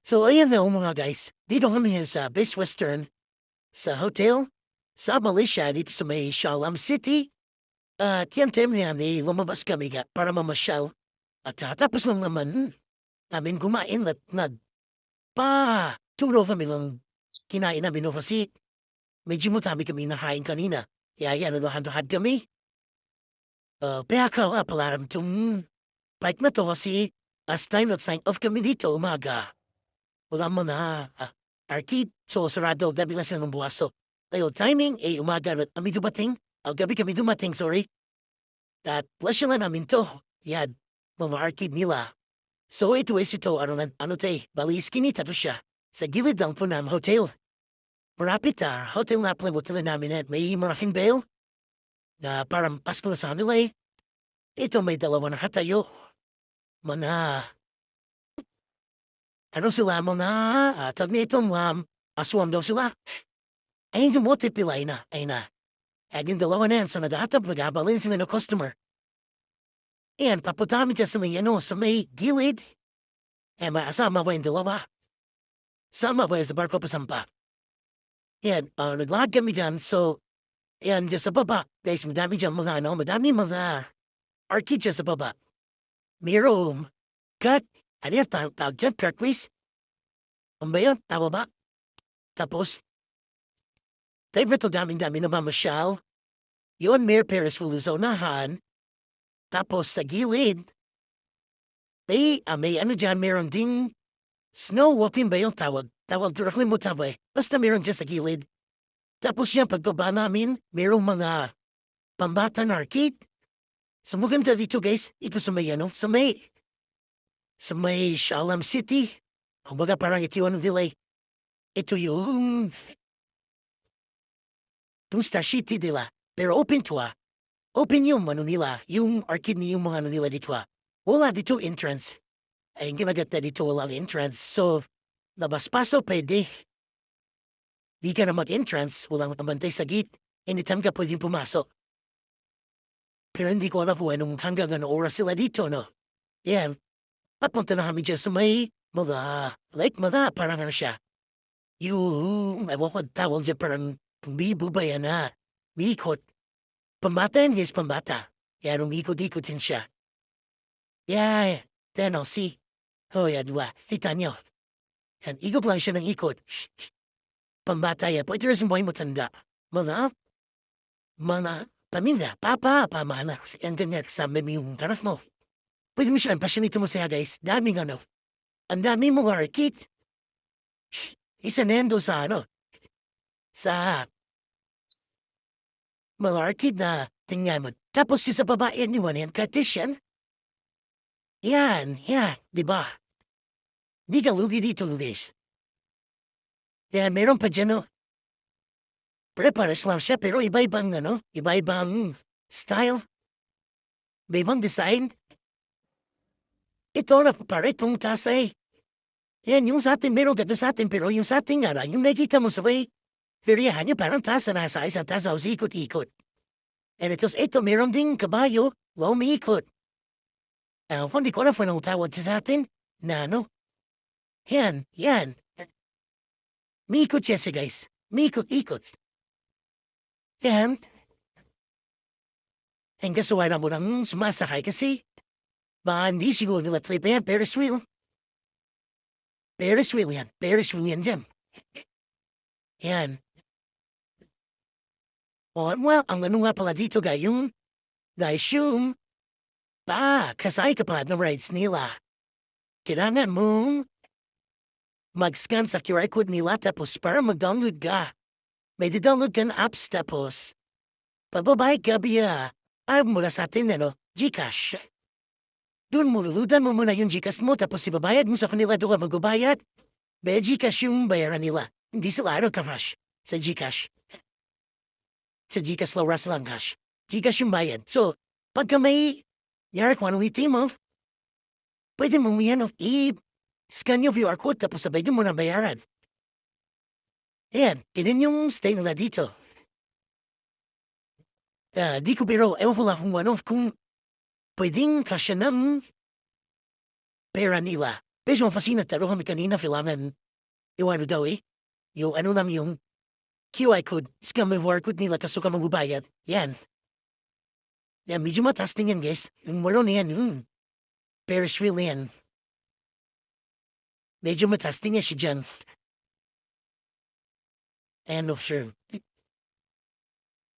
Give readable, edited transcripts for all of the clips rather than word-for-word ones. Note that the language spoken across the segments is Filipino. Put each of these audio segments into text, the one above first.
So ayan na mga guys, dito kami ngayon sa Best Western, sa hotel, sa Malaysia, dito sa may Shalam City. At yan time na yan, lumabas kami nga para mamasyal. At tapos lang naman namin kumain at nagpa-turo kami lang kinain namin no kasi medyo matami kami nakain kanina. Kaya yan, nalahan-lahan kami. Kaya ka nga pala itong bike na to kasi last time not sign off kami dito umaga. Wala mo na, arcade. So, sarado, gabi lang sila ng buwas. So, ayun, timing, umaga na kami dumating. Gabi kami dumating, sorry. At plus lang namin to. Yan, mga arcade nila. So, ito, ano bali skinny tato siya. Sa gilid lang po ng hotel. Marapit hotel na pala hotel namin at may malaking bell na parang pasko na sa nila eh. Ito may dalawa na katayo. Mana, ano sila mga, tag nito, aswam daw sila. Ay, hindi mo tipilay na, ay na. Aging dalawa na yan, so nadahatap, nag-abalin sila ng customer. Ayan, paputami ka sa may, sa may gilid. Maasama ba yung dalawa? Sama ba sa barko pasampa? Ayan, naglag kami dyan, so, ayan, dyan sa baba. Guys, madami dyan madami mga arcade dyan sa baba. Mayroong, cut, ano yan, tawag dyan, turquoise? Ano ba yun? Tama ba? Tapos, tayo ito daming-dami na mamasyal. Yun, Mayor Perez Wuluzonahan. Tapos sa gilid, may ano dyan, meron ding snow walking ba yung tawag? Tawag, directly mo tabay. Basta meron dyan sa gilid. Tapos yan, pagbaba namin, merong mga pambata na arcade. So maganda dito guys, ito sa may sa may Shalam City. Kumbaga parang ito yung delay. Ito yung Star City nila. Pero open to Open yung nila, yung arcade ni yung mga nila dito Wala dito entrance. Ay ginagat na dito walang entrance. So, labas-paso pwede. Di ka na mag-entrance, walang mabantay sa gate. Anytime ka pwedeng pumasok. Pero hindi ko alam kung anong hanggang ano oras sila dito, no? Yan. Papunta na kami dyan sa may mga parang ano siya. Ewan ko tawag dyan parang bumibo ba yan Mikot. Pambata yan, yes, pambata. Yan, umikot-ikot din siya. Yeah, then I'll see. Oh, yeah, kita nyo. Yan, ikot lang siya ng ikot. Pambata yan. Pwede rin mo yung matanda. Mga pamilya, papa, pamana. Ang ganyan, kasama mo yung anak mo. Pwede mo siya, pasyonito mo siya, guys. Daming ano. Ang daming mga arcade. Isa nendo sa sa mga arcade na tingnan mo. Tapos yung sa babae, anyone yan, Cartesian. Yan, di ba? Di ka lugi dito, Luis. Yan, meron pa dyan, no? Prepares lang siya, pero iba-ibang, iba-ibang style. Iba-ibang design. Ito na paretong tasa eh. Yan, yung sa atin, meron gato sa atin, pero yung sa atin nga, yung nakikita mo sa way, feriahan niya parang tasa na sa isang tasa, ikot-ikot. And ito, meron ding kabayo, umiikot. Hindi ko alam kung anong tawag sa atin, na yan. Miikot siya siya, guys. Miikot-ikot. Yan. Hanggang sa wala mo nang sumasakay kasi, hindi siguro nila trip yan, Ferris wheel. Ferris wheel yan dyan. Yan. Well, ang ano nga pala dito yung na-assume, kasay ka pa ng rides nila. Kailangan mong mag-scan sa QR code nila tapos para mag-download ka. May di-download ka na apps tapos pagbabayad ka mula sa atin, Gcash. Doon mo luludan mo muna yung Gcash mo tapos ibabayad mo sa kanila doon ka magbabayad. Gcash yung bayaran nila. Hindi sila cash sa Gcash. Sa Gcash low ras lang cash. Gcash yung bayad. So, pagka may yara kung anong itim mo, pwede mong i-scan yung QR code tapos sabay doon mo na bayaran. Ayan, ganyan yung stay nila dito. Di ko biro, ewan ko lang kung pwedeng kasya ng pera nila. Medyo mapasina taro kami kanina kailangan yung ano daw eh. Yung ano lang yung QI code. Scam code nila kaso ka magbabayad. Yan. Yan, medyo mataas din yan guys. Yung maro na yan. Ferris wheel na yan. Medyo mataas din yan siya dyan. Ano sure.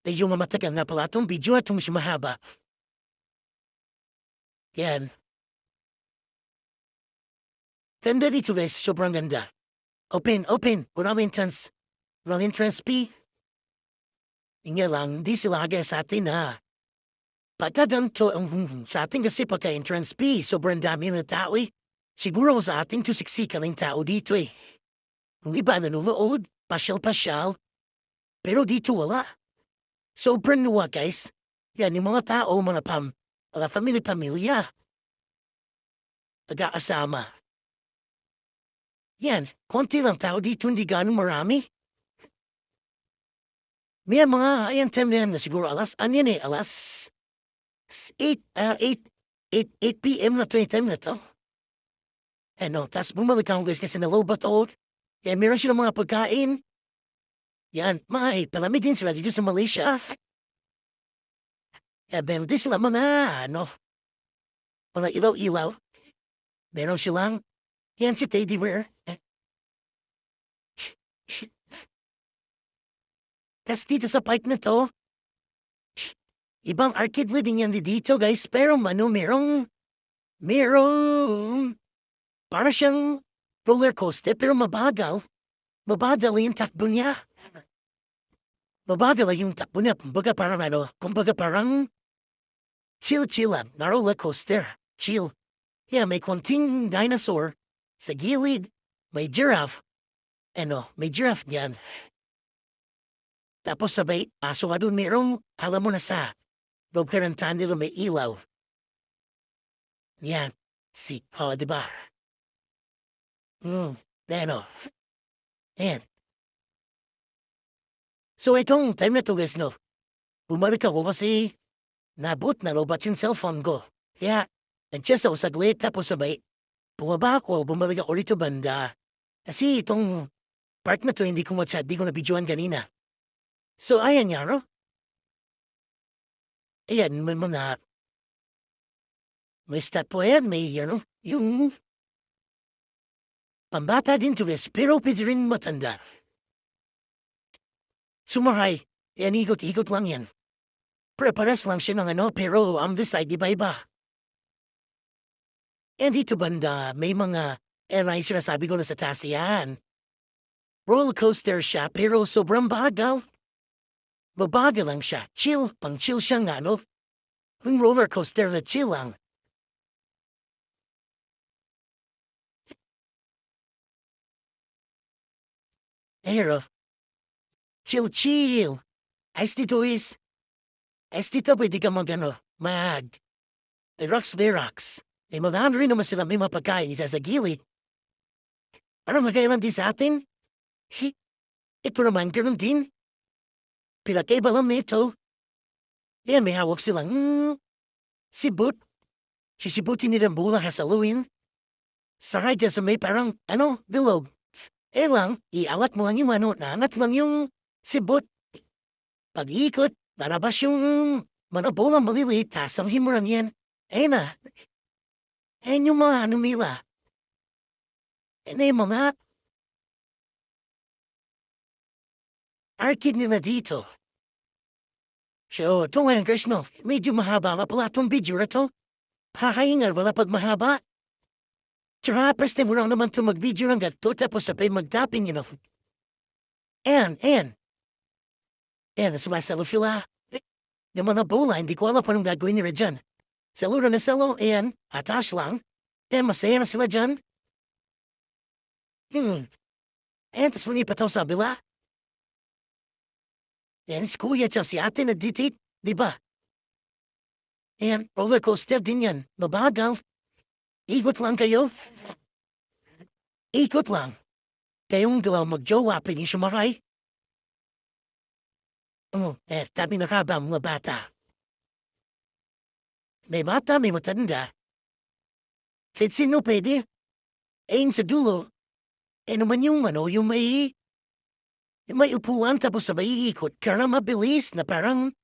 Medyo mamatagal na pala itong video at mas mahaba. Yan. Ganda dito guys. Sobrang ganda. Open. Walang entrance. Walang entrance fee. Nga lang, di sila agad sa atin ha. Pagka ganito, sa atin kasi pagka-entrance fee, sobrang dami ng tao eh. Siguro sa atin to siksikan ng tao dito eh. Hindi ba nanonood? Pasyal-pasyal. Pero dito wala. Sobrang nuwa guys. Yan yung mga tao, mga pamilya. Nag-aasama. Yan, konti lang tao dito, hindi ganun marami. May mga, ayan time na yan na siguro alas 8 p.m. na 20 time na to. Ano, tas bumalik ako guys kasi nalobat ako. Yan, meron silang mga pagkain. Yan, may palamig din sila dito sa Malaysia. Meron din sila mga ilaw-ilaw. Meron silang, yan si Teddy Bear. Tas dito sa park na to, ibang arcade living yan dito guys, pero merong, para siyang roller coaster, pero mabagal. Mabagal yung takbo niya. Mabagal yung takbo niya. Kumbaga parang chill na roller coaster. Chill. Yeah, may konting dinosaur sa gilid. May giraffe. May giraffe diyan. Tapos sabay, paso ka doon merong, alam mo na sa loob ka ng tunnel may ilaw. Yan. Diba? Ayan. So itong time na to guys, bumalik ako kasi nalobat yung cellphone ko. Kaya, nag-chest ako saglit tapos sabay, bumaba ako, bumalik ako rito banda. Kasi itong park na to, hindi ko na videoan kanina. So, ayan nga, no? Ayan, may stat po yan, may, yung pambata din to guys, pero pwede rin matanda. Sumahay, yan, ikot lang yan. Prepares lang siya ng pero ang decide iba-iba. And dito banda, may mga, ay sinasabi ko na sa taas yan. Roller coaster siya, pero sobrang bagal. Mabagal lang siya. Pang chill siya nga, Yung roller coaster na chill lang. Pero, chill. Ayos dito pwede ka rocks. Magandang rin naman sila may mapagkain isa sa gilid. Ano magkailan din sa atin? Ito naman ganun din. Pinakaiba lang nito. Yan, may hawak silang, sibut. Sisibutin nilang bula hasaluin. Sakay dyan sa may parang, bilog. Lang, iawat mo lang yung naanat lang yung sibut. Pag-iikot, narabas yung bolang maliliit, tas ang himuran yan. Na. Yung mga nila. Yung mga arcade nila dito. So, ito ngayon guys, medyo mahaba nga pala itong video na to. Hakaingal wala pag mahaba. Tsaka, first time mo lang naman ito mag-video ng gato, tapos sabay mag-tapping, And, sumasalo sila. Yung mga bola, hindi ko alam anong gagawin nila dyan. Salo na salo, atas lang. Masaya na sila dyan. Tapos manipat ako sa bila. Si kuya tsaka si ate na ditit, di ba? Roller coaster din yan. Mabagal. Ikot lang kayo. Ikot lang. Kayong dalaw mag-jowa, pwede sumaray. Tabi na ka ba mga bata? May bata, may matanda. Kahit sino pwede. Ayun sa dulo, naman yung yung may upuan tapos sabay iikot ka na mabilis na parang,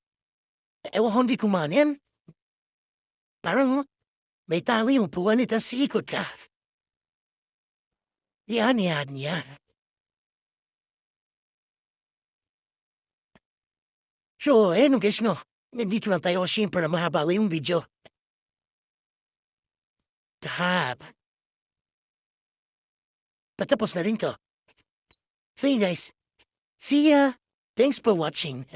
ewan ko hindi kumain. Parang may tali yung upuan tas iikot ka. Yan. So, guys, no, nandito lang tayo siyempre na mahaba lang yung video. Kahap. Patapos na rin to. So, guys, see ya. Thanks for watching.